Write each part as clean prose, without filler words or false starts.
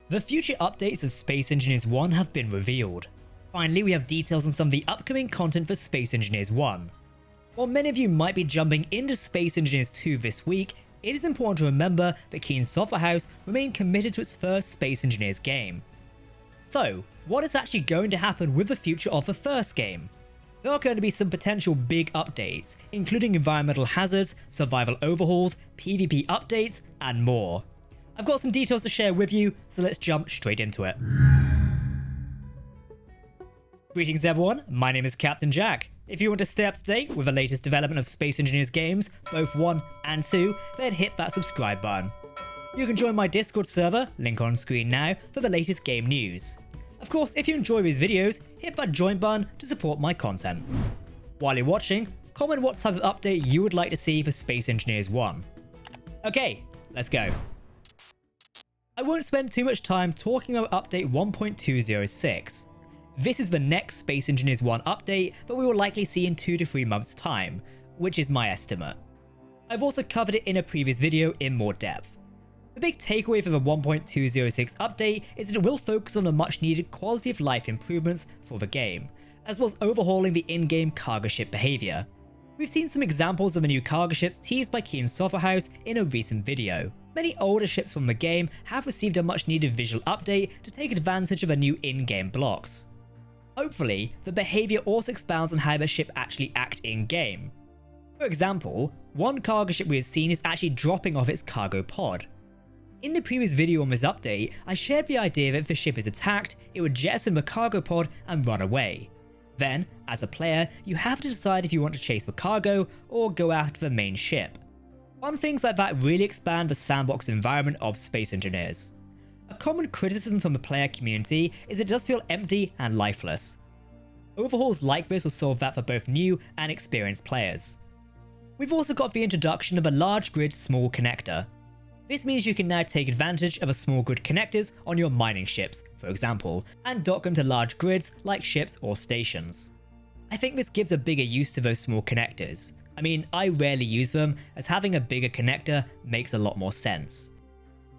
The future updates of Space Engineers 1 have been revealed. Finally, we have details on some of the upcoming content for Space Engineers 1. While many of you might be jumping into Space Engineers 2 this week, it is important to remember that Keen Software House remain committed to its first Space Engineers game. So, what is actually going to happen with the future of the first game? There are going to be some potential big updates, including environmental hazards, survival overhauls, PvP updates, and more. I've got some details to share with you, so let's jump straight into it. Greetings everyone, my name is Captain Jack. If you want to stay up to date with the latest development of Space Engineers games, both 1 and 2, then hit that subscribe button. You can join my Discord server, link on screen now, for the latest game news. Of course, if you enjoy these videos, hit that join button to support my content. While you're watching, comment what type of update you would like to see for Space Engineers 1. Okay, let's go. I won't spend too much time talking about update 1.206. This is the next Space Engineers 1 update that we will likely see in 2 to 3 months time, which is my estimate. I've also covered it in a previous video in more depth. The big takeaway for the 1.206 update is that it will focus on the much needed quality of life improvements for the game, as well as overhauling the in-game cargo ship behaviour. We've seen some examples of the new cargo ships teased by Keen Software House in a recent video. Many older ships from the game have received a much needed visual update to take advantage of the new in-game blocks. Hopefully, the behaviour also expounds on how the ship actually act in-game. For example, one cargo ship we have seen is actually dropping off its cargo pod. In the previous video on this update, I shared the idea that if the ship is attacked, it would jettison the cargo pod and run away. Then, as a player, you have to decide if you want to chase the cargo or go after the main ship. Fun things like that really expand the sandbox environment of Space Engineers. A common criticism from the player community is it does feel empty and lifeless. Overhauls like this will solve that for both new and experienced players. We've also got the introduction of a large grid small connector. This means you can now take advantage of a small grid connectors on your mining ships, for example, and dock them to large grids like ships or stations. I think this gives a bigger use to those small connectors. I mean, I rarely use them, as having a bigger connector makes a lot more sense.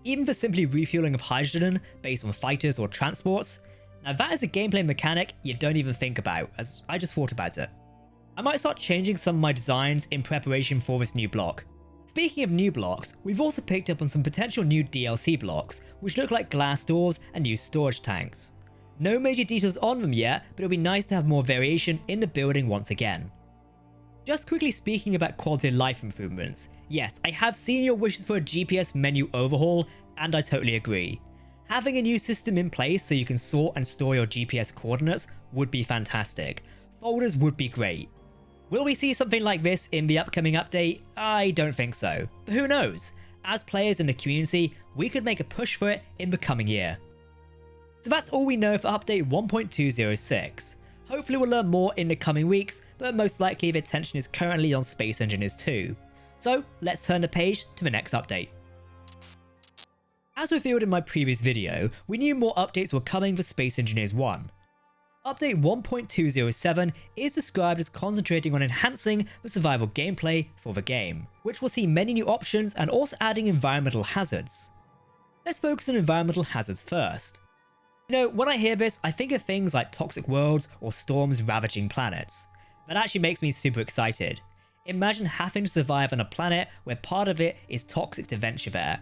Even for simply refueling of hydrogen based on fighters or transports, now that is a gameplay mechanic you don't even think about, as I just thought about it. I might start changing some of my designs in preparation for this new block. Speaking of new blocks, we've also picked up on some potential new DLC blocks, which look like glass doors and new storage tanks. No major details on them yet, but it'll be nice to have more variation in the building once again. Just quickly speaking about quality of life improvements, yes, I have seen your wishes for a GPS menu overhaul, and I totally agree. Having a new system in place so you can sort and store your GPS coordinates would be fantastic. Folders would be great. Will we see something like this in the upcoming update? I don't think so, but who knows? As players in the community, we could make a push for it in the coming year. So that's all we know for update 1.206. Hopefully we'll learn more in the coming weeks, but most likely the attention is currently on Space Engineers 2. So let's turn the page to the next update. As revealed in my previous video, we knew more updates were coming for Space Engineers 1. Update 1.207 is described as concentrating on enhancing the survival gameplay for the game, which will see many new options and also adding environmental hazards. Let's focus on environmental hazards first. You know, when I hear this, I think of things like toxic worlds or storms ravaging planets. That actually makes me super excited. Imagine having to survive on a planet where part of it is toxic to venture there.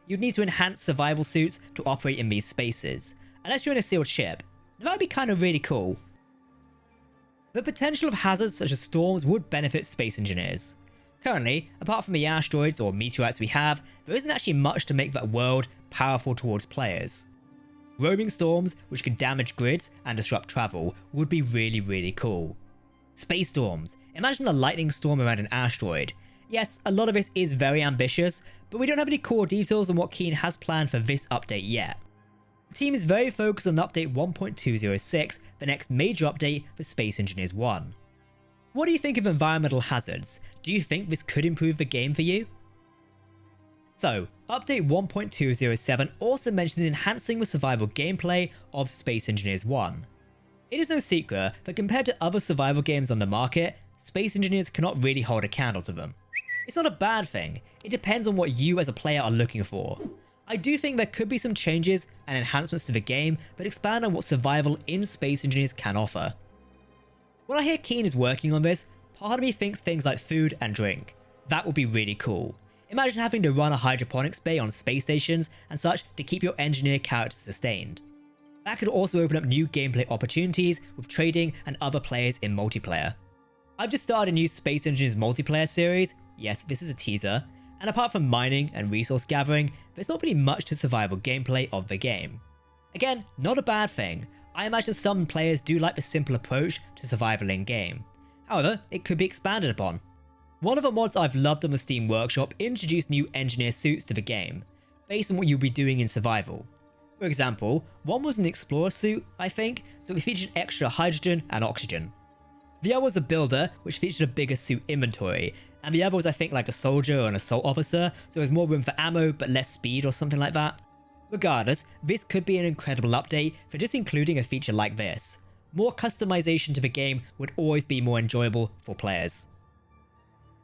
You'd need to enhance survival suits to operate in these spaces, unless you're in a sealed ship. That would be kind of really cool. The potential of hazards such as storms would benefit Space Engineers. Currently, apart from the asteroids or meteorites we have, there isn't actually much to make that world powerful towards players. Roaming storms, which can damage grids and disrupt travel, would be really cool. Space storms. Imagine a lightning storm around an asteroid. Yes, a lot of this is very ambitious, but we don't have any core details on what Keen has planned for this update yet. The team is very focused on update 1.206, the next major update for Space Engineers 1. What do you think of environmental hazards? Do you think this could improve the game for you? So, update 1.207 also mentions enhancing the survival gameplay of Space Engineers 1. It is no secret that compared to other survival games on the market, Space Engineers cannot really hold a candle to them. It's not a bad thing, it depends on what you as a player are looking for. I do think there could be some changes and enhancements to the game that expand on what survival in Space Engineers can offer. When I hear Keen is working on this, part of me thinks things like food and drink. That would be really cool. Imagine having to run a hydroponics bay on space stations and such to keep your engineer characters sustained. That could also open up new gameplay opportunities with trading and other players in multiplayer. I've just started a new Space Engineers multiplayer series. Yes, this is a teaser. And apart from mining and resource gathering, there's not really much to survival gameplay of the game. Again, not a bad thing. I imagine some players do like the simple approach to survival in game. However, it could be expanded upon. One of the mods I've loved on the Steam Workshop introduced new engineer suits to the game, based on what you'll be doing in survival. For example, one was an explorer suit, I think, so it featured extra hydrogen and oxygen. The other was a builder, which featured a bigger suit inventory, and the other was I think like a soldier or an assault officer, so there was more room for ammo but less speed or something like that. Regardless, this could be an incredible update for just including a feature like this. More customization to the game would always be more enjoyable for players.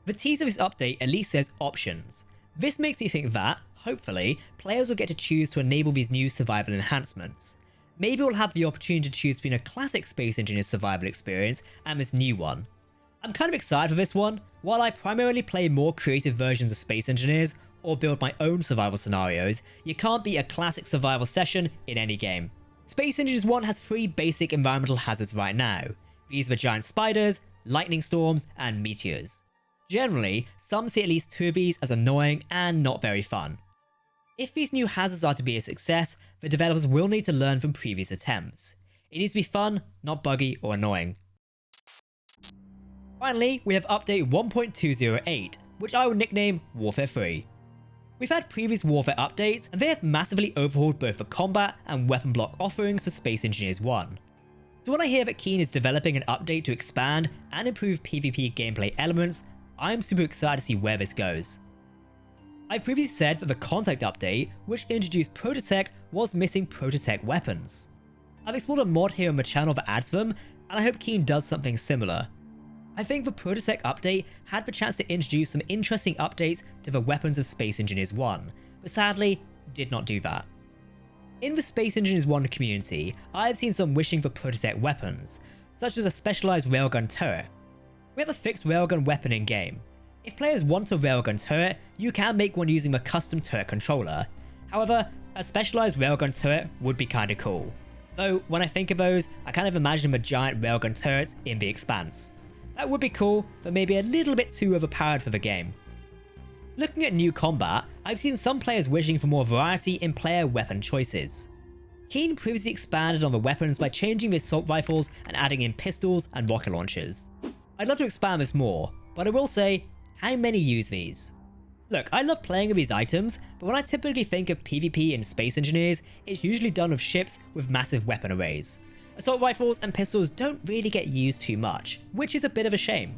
The teaser of this update at least says options. This makes me think that, hopefully, players will get to choose to enable these new survival enhancements. Maybe we'll have the opportunity to choose between a classic Space Engineers survival experience and this new one. I'm kind of excited for this one. While I primarily play more creative versions of Space Engineers or build my own survival scenarios, you can't beat a classic survival session in any game. Space Engineers 1 has 3 basic environmental hazards right now. These are the giant spiders, lightning storms, and meteors. Generally, some see at least 2 of these as annoying and not very fun. If these new hazards are to be a success, the developers will need to learn from previous attempts. It needs to be fun, not buggy or annoying. Finally, we have update 1.208, which I will nickname Warfare 3. We've had previous Warfare updates, and they have massively overhauled both the combat and weapon block offerings for Space Engineers 1. So when I hear that Keen is developing an update to expand and improve PvP gameplay elements, I'm super excited to see where this goes. I've previously said that the Contact update, which introduced Prototech, was missing Prototech weapons. I've explored a mod here on the channel that adds them, and I hope Keen does something similar. I think the Prototech update had the chance to introduce some interesting updates to the weapons of Space Engineers 1, but sadly did not do that. In the Space Engineers 1 community, I have seen some wishing for Prototech weapons, such as a specialized railgun turret. We have a fixed railgun weapon in game. If players want a railgun turret, you can make one using a custom turret controller. However, a specialized railgun turret would be kinda cool. Though, when I think of those, I kind of imagine the giant railgun turrets in The Expanse. That would be cool, but maybe a little bit too overpowered for the game. Looking at new combat, I've seen some players wishing for more variety in player weapon choices. Keen previously expanded on the weapons by changing the assault rifles and adding in pistols and rocket launchers. I'd love to expand this more, but I will say, how many use these? Look, I love playing with these items, but when I typically think of PvP in Space Engineers, it's usually done with ships with massive weapon arrays. Assault rifles and pistols don't really get used too much, which is a bit of a shame.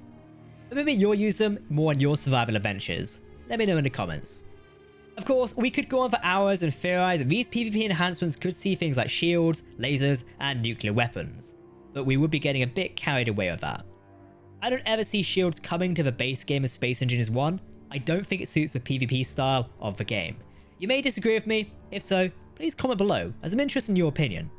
But maybe you'll use them more in your survival adventures. Let me know in the comments. Of course, we could go on for hours and theorize that these PvP enhancements could see things like shields, lasers, and nuclear weapons, but we would be getting a bit carried away with that. I don't ever see shields coming to the base game of Space Engineers 1. I don't think it suits the PvP style of the game. You may disagree with me. If so, please comment below, as I'm interested in your opinion.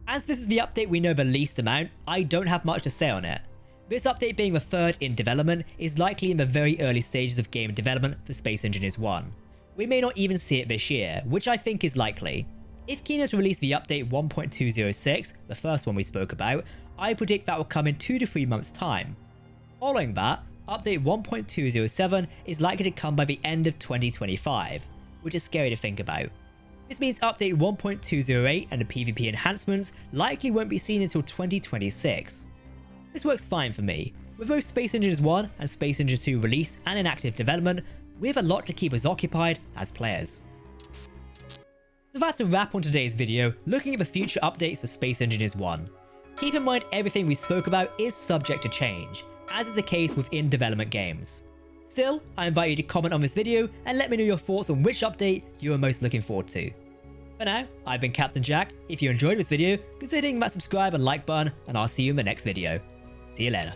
As this is the update we know the least amount, I don't have much to say on it. This update being the 3rd in development is likely in the very early stages of game development for Space Engineers 1. We may not even see it this year, which I think is likely. If Keen is to release the update 1.206, the first one we spoke about, I predict that will come in 2 to 3 months time. Following that, update 1.207 is likely to come by the end of 2025, which is scary to think about. This means update 1.208 and the PvP enhancements likely won't be seen until 2026. This works fine for me. With both Space Engineers 1 and Space Engineers 2 release and in active development, we have a lot to keep us occupied as players. So that's a wrap on today's video, looking at the future updates for Space Engineers 1. Keep in mind everything we spoke about is subject to change, as is the case with in-development games. Still, I invite you to comment on this video and let me know your thoughts on which update you are most looking forward to. For now, I've been Captain Jack. If you enjoyed this video, consider hitting that subscribe and like button, and I'll see you in the next video. See you later.